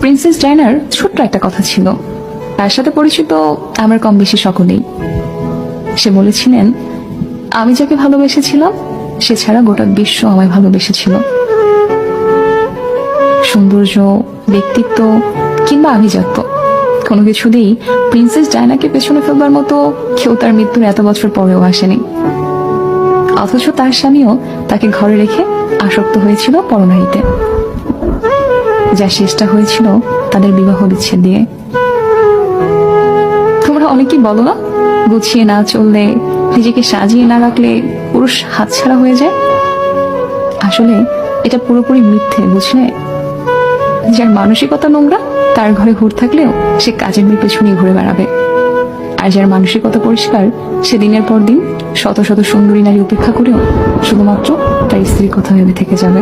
Princess ডায়নার ছোট্ট একটা কথা ছিল, তার সাথে পরিচিত আমার কম বেশি সকলেই। সে বলেছিলেন, আমি যাকে ভালোবেসেছিলাম সে ছাড়া গোটা বিশ্ব আমায় ভালোবেসেছিল। সৌন্দর্য, ব্যক্তিত্ব কিংবা আভিজাত্য কোনো কিছুতেই প্রিন্সেস ডায়নাকে পেছনে ফেলবার মতো কেউ তার মৃত্যুর এত বছর পরেও আসেনি। অথচ তার স্বামীও তাকে ঘরে রেখে আসক্ত হয়েছিল পরনারীতে, যা শেষটা হয়েছিল তাদের বিবাহ বিচ্ছেদ দিয়ে। তোমরা অনেকেই বলো না, গুছিয়ে না চললে, নিজেকে সাজিয়ে না রাখলে পুরুষ হাতছাড়া হয়ে যায়। আসলে এটা পুরোপুরি মিথ্যে, বুঝলে? যার মানসিকতা নোংরা তার ঘরে হুড় থাকলেও সে কাজের মেয়ে পেছনে ঘুরে বেড়াবে, আর যার মানসিকতা পরিষ্কার সে দিনের পর দিন শত শত সুন্দরী নারী উপেক্ষা করেও শুধুমাত্র তার স্ত্রীর কথা ভেবে থেকে যাবে।